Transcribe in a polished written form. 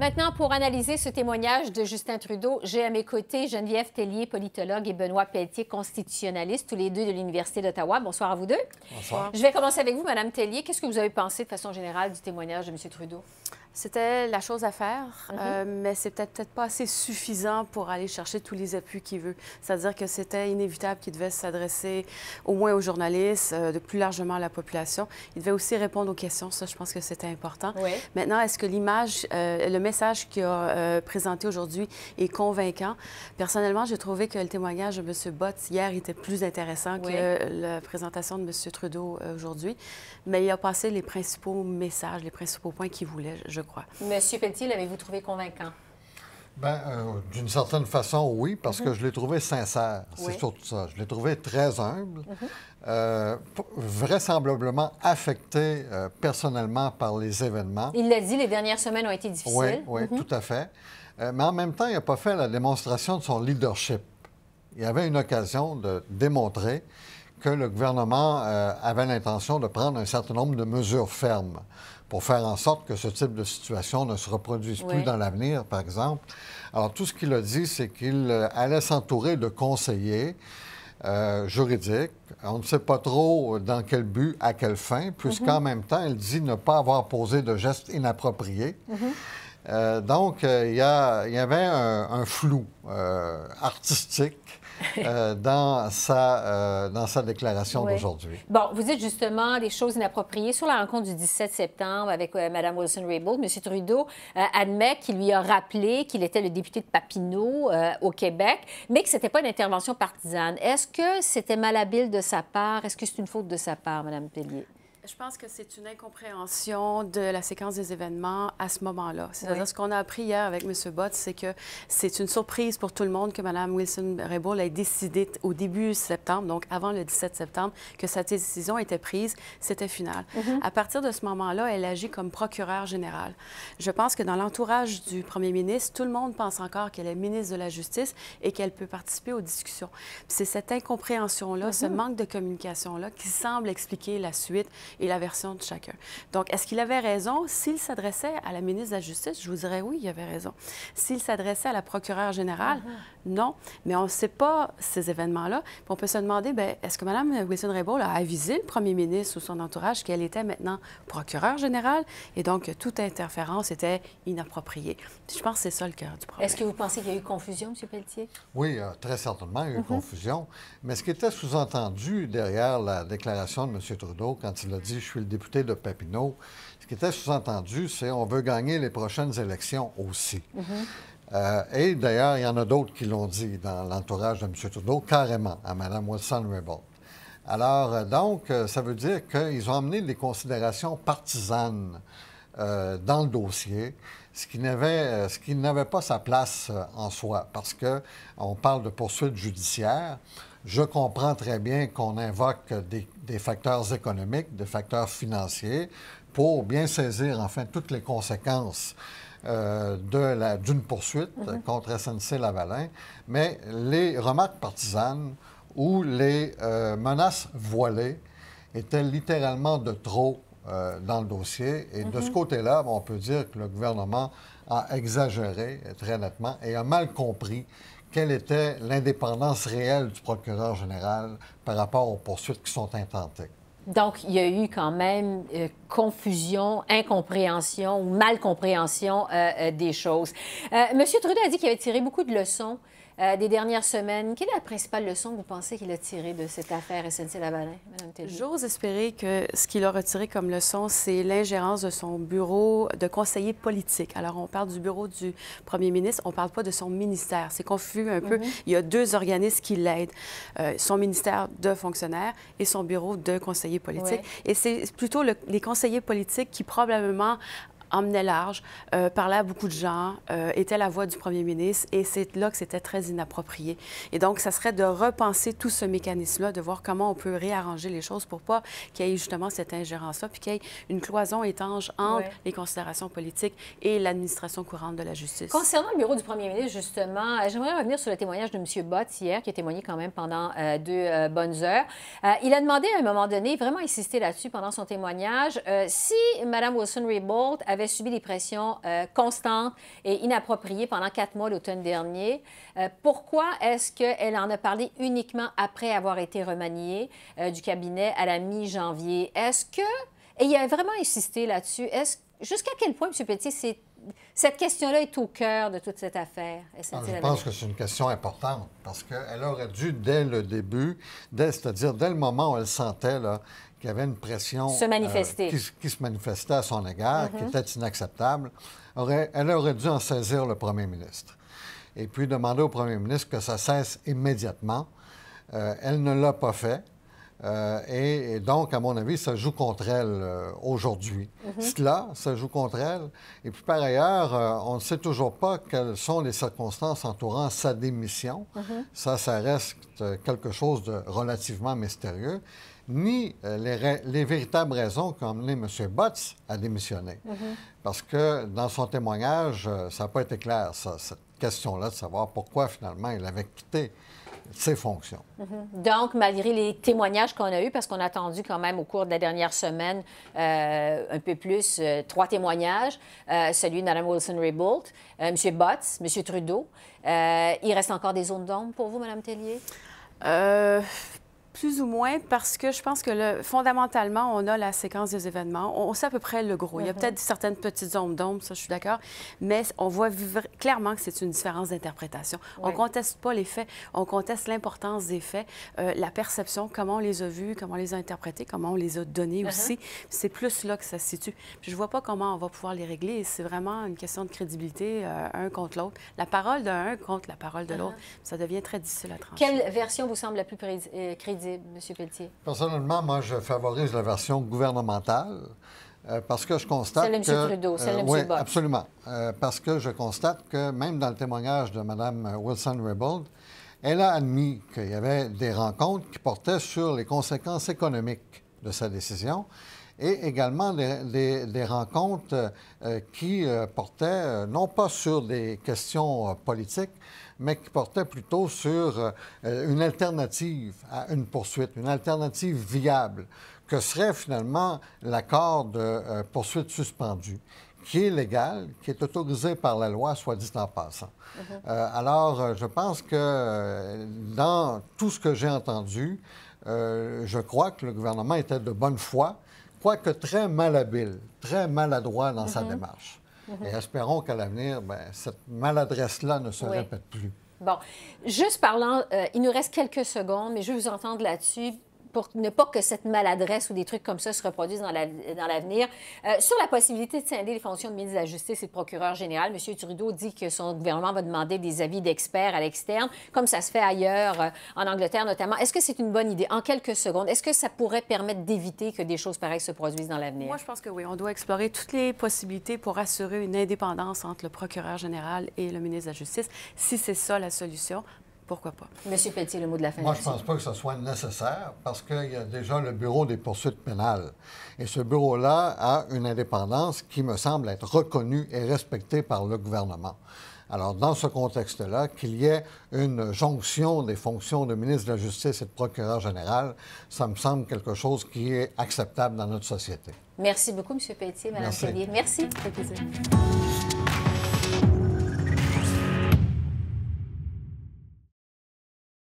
Maintenant, pour analyser ce témoignage de Justin Trudeau, j'ai à mes côtés Geneviève Tellier, politologue, et Benoît Pelletier, constitutionnaliste, tous les deux de l'Université d'Ottawa. Bonsoir à vous deux. Bonsoir. Je vais commencer avec vous, Mme Tellier. Qu'est-ce que vous avez pensé de façon générale du témoignage de M. Trudeau? C'était la chose à faire, mais c'est peut-être pas assez suffisant pour aller chercher tous les appuis qu'il veut. C'est-à-dire que c'était inévitable qu'il devait s'adresser au moins aux journalistes, de plus largement à la population. Il devait aussi répondre aux questions. Ça, je pense que c'était important. Oui. Maintenant, est-ce que l'image, le message qu'il a présenté aujourd'hui est convaincant? Personnellement, j'ai trouvé que le témoignage de M. Bott hier était plus intéressant que la présentation de M. Trudeau aujourd'hui. Mais il a passé les principaux messages, les principaux points qu'il voulait, je crois. Monsieur Pelletier, l'avez-vous trouvé convaincant? Bien, d'une certaine façon, oui, parce que je l'ai trouvé sincère. C'est surtout ça. Je l'ai trouvé très humble, vraisemblablement affecté personnellement par les événements. Il l'a dit, les dernières semaines ont été difficiles. Oui, tout à fait. Mais en même temps, il n'a pas fait la démonstration de son leadership. Il avait une occasion de démontrer que le gouvernement avait l'intention de prendre un certain nombre de mesures fermes pour faire en sorte que ce type de situation ne se reproduise plus dans l'avenir, par exemple. Alors, tout ce qu'il a dit, c'est qu'il allait s'entourer de conseillers juridiques. On ne sait pas trop dans quel but, à quelle fin, puisqu'en même temps, il dit ne pas avoir posé de gestes inappropriés. Donc, il y avait un flou artistique dans sa déclaration d'aujourd'hui. Bon, vous dites justement des choses inappropriées. Sur la rencontre du 17 septembre avec Mme Wilson-Raybould, M. Trudeau admet qu'il lui a rappelé qu'il était le député de Papineau au Québec, mais que ce n'était pas une intervention partisane. Est-ce que c'était malhabile de sa part? Est-ce que c'est une faute de sa part, Mme Tellier? Je pense que c'est une incompréhension de la séquence des événements à ce moment-là. C'est-à-dire, ce qu'on a appris hier avec M. Bott, c'est que c'est une surprise pour tout le monde que Mme Wilson-Raybould ait décidé au début septembre, donc avant le 17 septembre, que sa décision était prise, c'était final. À partir de ce moment-là, elle agit comme procureure générale. Je pense que dans l'entourage du premier ministre, tout le monde pense encore qu'elle est ministre de la Justice et qu'elle peut participer aux discussions. C'est cette incompréhension-là, ce manque de communication-là qui semble expliquer la suite et la version de chacun. Donc, est-ce qu'il avait raison? S'il s'adressait à la ministre de la Justice, je vous dirais oui, il avait raison. S'il s'adressait à la procureure générale, non. Mais on ne sait pas ces événements-là. Puis on peut se demander, bien, est-ce que Mme Wilson-Raybould a avisé le premier ministre ou son entourage qu'elle était maintenant procureure générale et donc que toute interférence était inappropriée? Je pense que c'est ça le cœur du problème. Est-ce que vous pensez qu'il y a eu confusion, M. Pelletier? Oui, très certainement, il y a eu confusion. Mais ce qui était sous-entendu derrière la déclaration de M. Trudeau, quand il a dit « je suis le député de Papineau », ce qui était sous-entendu, c'est « on veut gagner les prochaines élections aussi ». Et d'ailleurs, il y en a d'autres qui l'ont dit dans l'entourage de M. Trudeau, carrément, à Mme Wilson-Raybould. Alors, donc, ça veut dire qu'ils ont amené des considérations partisanes dans le dossier, ce qui n'avait pas sa place en soi, parce qu'on parle de poursuites judiciaires. Je comprends très bien qu'on invoque des facteurs économiques, des facteurs financiers, pour bien saisir, enfin, toutes les conséquences d'une poursuite contre SNC-Lavalin, mais les remarques partisanes ou les menaces voilées étaient littéralement de trop dans le dossier. Et de ce côté-là, on peut dire que le gouvernement a exagéré très nettement et a mal compris quelle était l'indépendance réelle du procureur général par rapport aux poursuites qui sont intentées. Donc, il y a eu quand même confusion, incompréhension ou malcompréhension des choses. M. Trudeau a dit qu'il avait tiré beaucoup de leçons des dernières semaines. Quelle est la principale leçon que vous pensez qu'il a tirée de cette affaire SNC-Lavalin, Mme Tellier? J'ose espérer que ce qu'il a retiré comme leçon, c'est l'ingérence de son bureau de conseiller politique. Alors, on parle du bureau du premier ministre, on ne parle pas de son ministère. C'est confus un peu. Il y a deux organismes qui l'aident. Son ministère de fonctionnaires et son bureau de conseiller politique. Et c'est plutôt les conseillers politiques qui probablement emmenait large, parlait à beaucoup de gens, était la voix du premier ministre, et c'est là que c'était très inapproprié. Et donc, ça serait de repenser tout ce mécanisme-là, de voir comment on peut réarranger les choses pour pas qu'il y ait justement cette ingérence-là, puis qu'il y ait une cloison étanche entre les considérations politiques et l'administration courante de la justice. Concernant le bureau du premier ministre, justement, j'aimerais revenir sur le témoignage de M. Bott hier, qui a témoigné quand même pendant 2 bonnes heures. Il a demandé à un moment donné, vraiment insisté là-dessus pendant son témoignage, si Mme Wilson-Raybould avait avait subi des pressions constantes et inappropriées pendant 4 mois l'automne dernier. Pourquoi est-ce qu'elle en a parlé uniquement après avoir été remaniée du cabinet à la mi-janvier? Est-ce que... Et il a vraiment insisté là-dessus. Jusqu'à quel point, M. Pelletier, cette question-là est au cœur de toute cette affaire? Je pense que c'est une question importante parce qu'elle aurait dû, dès le début, c'est-à-dire dès le moment où elle sentait qu'il y avait une pression se manifester. Qui se manifestait à son égard, qui était inacceptable, elle aurait dû en saisir le premier ministre et puis demander au premier ministre que ça cesse immédiatement. Elle ne l'a pas fait. Et donc, à mon avis, ça joue contre elle aujourd'hui. Ça joue contre elle. Et puis, par ailleurs, on ne sait toujours pas quelles sont les circonstances entourant sa démission. Ça reste quelque chose de relativement mystérieux. Ni les véritables raisons qui ont amené M. Botts à démissionner. Parce que dans son témoignage, ça n'a pas été clair, cette question-là, de savoir pourquoi, finalement, il avait quitté ses fonctions. Donc, malgré les témoignages qu'on a eus, parce qu'on a attendu quand même au cours de la dernière semaine un peu plus, 3 témoignages, celui de Mme Wilson-Raybould, M. Botts, M. Trudeau. Il reste encore des zones d'ombre pour vous, Mme Tellier? Plus ou moins, parce que je pense que fondamentalement, on a la séquence des événements. On sait à peu près le gros. Il y a peut-être certaines petites zones d'ombre, ça, je suis d'accord, mais on voit clairement que c'est une différence d'interprétation. Oui. On ne conteste pas les faits, on conteste l'importance des faits, la perception, comment on les a vus, comment on les a interprétés, comment on les a donnés aussi. C'est plus là que ça se situe. Puis je ne vois pas comment on va pouvoir les régler. C'est vraiment une question de crédibilité, un contre l'autre. La parole d'un contre la parole de l'autre, ça devient très difficile à trancher. Quelle version vous semble la plus crédible? M. Pelletier? Personnellement, moi, je favorise la version gouvernementale parce que je constate celle de M. Trudeau, celle de M. Oui, Botts. Absolument. Parce que je constate que même dans le témoignage de Mme Wilson-Raybould, elle a admis qu'il y avait des rencontres qui portaient sur les conséquences économiques de sa décision et également des rencontres qui portaient non pas sur des questions politiques, mais qui portait plutôt sur une alternative à une poursuite, une alternative viable, que serait finalement l'accord de poursuite suspendue, qui est légal, qui est autorisé par la loi, soit dit en passant. Alors, je pense que dans tout ce que j'ai entendu, je crois que le gouvernement était de bonne foi, quoique très malhabile, très maladroit dans sa démarche. Et espérons qu'à l'avenir, cette maladresse-là ne se répète plus. Bon, juste parlant, il nous reste quelques secondes, mais je veux vous entendre là-dessus pour ne pas que cette maladresse ou des trucs comme ça se reproduisent dans l'avenir. Sur la possibilité de scinder les fonctions de ministre de la Justice et de procureur général, M. Trudeau dit que son gouvernement va demander des avis d'experts à l'externe, comme ça se fait ailleurs, en Angleterre notamment. Est-ce que c'est une bonne idée? En quelques secondes, est-ce que ça pourrait permettre d'éviter que des choses pareilles se produisent dans l'avenir? Moi, je pense que oui. On doit explorer toutes les possibilités pour assurer une indépendance entre le procureur général et le ministre de la Justice. Si c'est ça la solution, pourquoi pas? Monsieur Pelletier, le mot de la fin. Moi, je ne pense pas que ce soit nécessaire parce qu'il y a déjà le Bureau des poursuites pénales. Et ce bureau-là a une indépendance qui me semble être reconnue et respectée par le gouvernement. Alors, dans ce contexte-là, qu'il y ait une jonction des fonctions de ministre de la Justice et de procureur général, ça me semble quelque chose qui est acceptable dans notre société. Merci beaucoup, M. Pelletier, Mme Tellier. Merci. Ça fait plaisir.